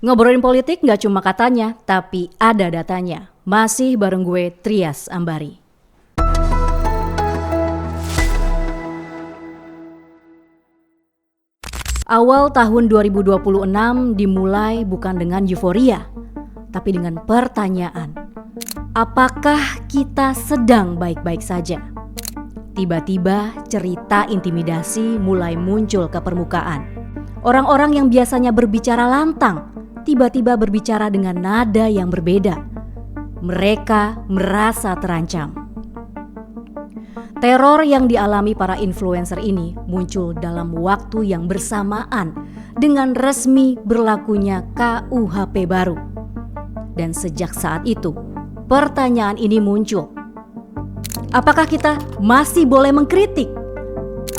Ngobrolin politik nggak cuma katanya, tapi ada datanya. Masih bareng gue, Trias Ambari. Awal tahun 2026 dimulai bukan dengan euforia, tapi dengan pertanyaan. Apakah kita sedang baik-baik saja? Tiba-tiba cerita intimidasi mulai muncul ke permukaan. Orang-orang yang biasanya berbicara lantang, tiba-tiba berbicara dengan nada yang berbeda. Mereka merasa terancam. Teror yang dialami para influencer ini muncul dalam waktu yang bersamaan dengan resmi berlakunya KUHP baru. Dan sejak saat itu, pertanyaan ini muncul. Apakah kita masih boleh mengkritik?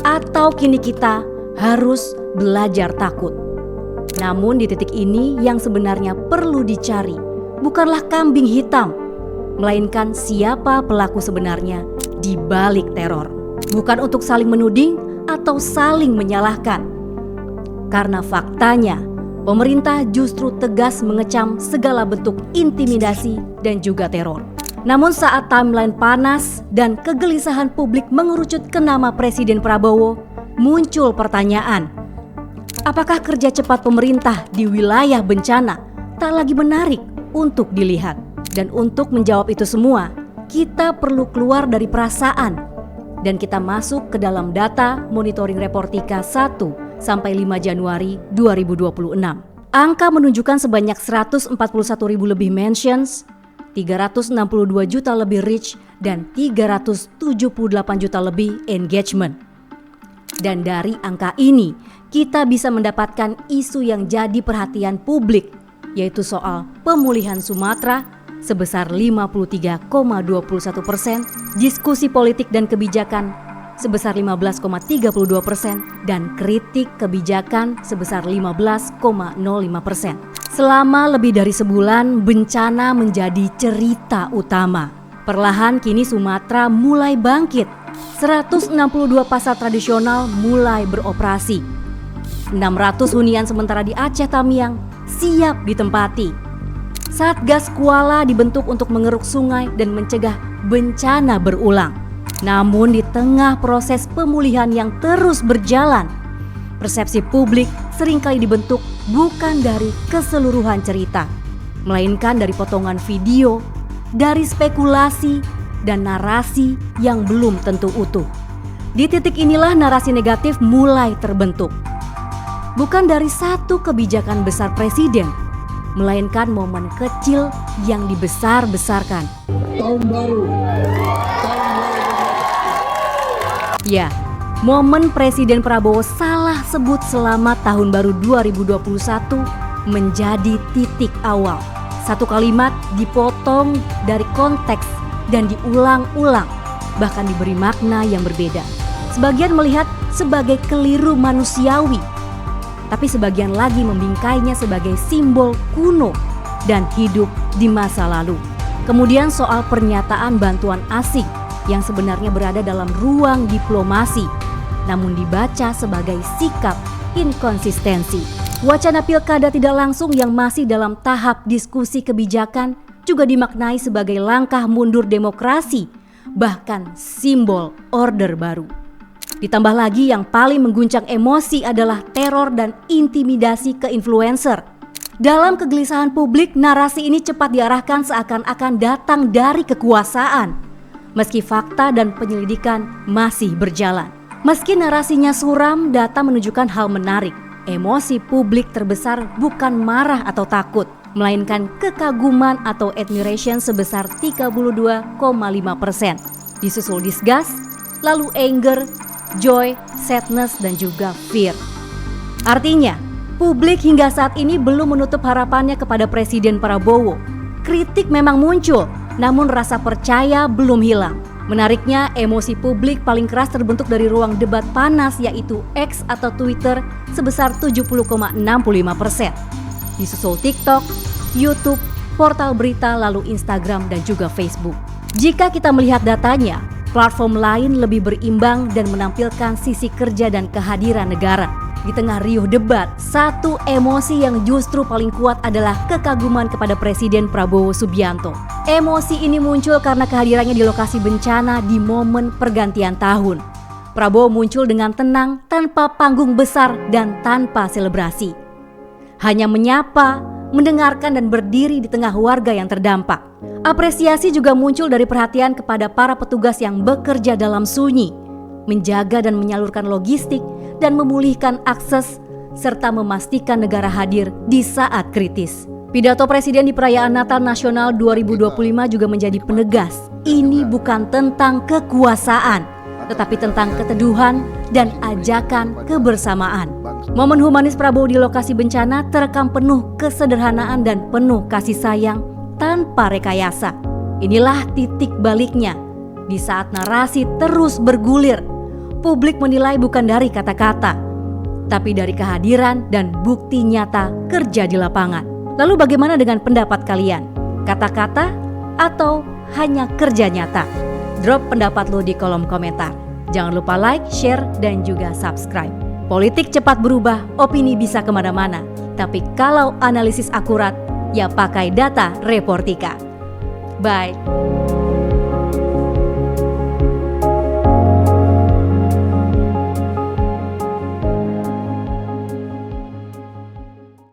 Atau kini kita harus belajar takut? Namun di titik ini yang sebenarnya perlu dicari bukanlah kambing hitam, melainkan siapa pelaku sebenarnya di balik teror. Bukan untuk saling menuding atau saling menyalahkan. Karena faktanya, pemerintah justru tegas mengecam segala bentuk intimidasi dan juga teror. Namun saat timeline panas dan kegelisahan publik mengerucut ke nama Presiden Prabowo, muncul pertanyaan. Apakah kerja cepat pemerintah di wilayah bencana tak lagi menarik untuk dilihat? Dan untuk menjawab itu semua, kita perlu keluar dari perasaan dan kita masuk ke dalam data monitoring Reportika 1 sampai 5 Januari 2026. Angka menunjukkan sebanyak 141.000 lebih mentions, 362 juta lebih reach, dan 378 juta lebih engagement. Dan dari angka ini, kita bisa mendapatkan isu yang jadi perhatian publik, yaitu soal pemulihan Sumatera sebesar 53,21%, diskusi politik dan kebijakan sebesar 15,32%, dan kritik kebijakan sebesar 15,05%. Selama lebih dari sebulan, bencana menjadi cerita utama. Perlahan kini Sumatera mulai bangkit. 162 pasar tradisional mulai beroperasi. 600 hunian sementara di Aceh Tamiang siap ditempati. Satgas Kuala dibentuk untuk mengeruk sungai dan mencegah bencana berulang. Namun di tengah proses pemulihan yang terus berjalan, persepsi publik seringkali dibentuk bukan dari keseluruhan cerita, melainkan dari potongan video, dari spekulasi dan narasi yang belum tentu utuh. Di titik inilah narasi negatif mulai terbentuk. Bukan dari satu kebijakan besar presiden, melainkan momen kecil yang dibesar-besarkan. Tahun baru. Ya, momen Presiden Prabowo salah sebut selamat tahun baru 2021 menjadi titik awal. Satu kalimat dipotong dari konteks dan diulang-ulang, bahkan diberi makna yang berbeda. Sebagian melihat sebagai keliru manusiawi, tapi sebagian lagi membingkainya sebagai simbol kuno dan hidup di masa lalu. Kemudian soal pernyataan bantuan asing yang sebenarnya berada dalam ruang diplomasi, namun dibaca sebagai sikap inkonsistensi. Wacana pilkada tidak langsung yang masih dalam tahap diskusi kebijakan juga dimaknai sebagai langkah mundur demokrasi, bahkan simbol order baru. Ditambah lagi yang paling mengguncang emosi adalah teror dan intimidasi ke influencer. Dalam kegelisahan publik, narasi ini cepat diarahkan seakan-akan datang dari kekuasaan. Meski fakta dan penyelidikan masih berjalan. Meski narasinya suram, data menunjukkan hal menarik. Emosi publik terbesar bukan marah atau takut, melainkan kekaguman atau admiration sebesar 32,5%. Disusul disgust, lalu anger, joy, sadness, dan juga fear. Artinya, publik hingga saat ini belum menutup harapannya kepada Presiden Prabowo. Kritik memang muncul, namun rasa percaya belum hilang. Menariknya, emosi publik paling keras terbentuk dari ruang debat panas, yaitu X atau Twitter sebesar 70,65%. Disusul TikTok, YouTube, portal berita, lalu Instagram, dan juga Facebook. Jika kita melihat datanya, platform lain lebih berimbang dan menampilkan sisi kerja dan kehadiran negara. Di tengah riuh debat, satu emosi yang justru paling kuat adalah kekaguman kepada Presiden Prabowo Subianto. Emosi ini muncul karena kehadirannya di lokasi bencana di momen pergantian tahun. Prabowo muncul dengan tenang, tanpa panggung besar dan tanpa selebrasi. Hanya menyapa, mendengarkan dan berdiri di tengah warga yang terdampak. Apresiasi juga muncul dari perhatian kepada para petugas yang bekerja dalam sunyi, menjaga dan menyalurkan logistik dan memulihkan akses serta memastikan negara hadir di saat kritis. Pidato Presiden di perayaan Natal Nasional 2025 juga menjadi penegas, ini bukan tentang kekuasaan, tetapi tentang keteduhan dan ajakan kebersamaan. Momen humanis Prabowo di lokasi bencana terekam penuh kesederhanaan dan penuh kasih sayang tanpa rekayasa. Inilah titik baliknya. Di saat narasi terus bergulir, publik menilai bukan dari kata-kata, tapi dari kehadiran dan bukti nyata kerja di lapangan. Lalu bagaimana dengan pendapat kalian? Kata-kata atau hanya kerja nyata? Drop pendapat lo di kolom komentar. Jangan lupa like, share, dan juga subscribe. Politik cepat berubah, opini bisa kemana-mana. Tapi kalau analisis akurat, ya pakai data Reportika. Bye.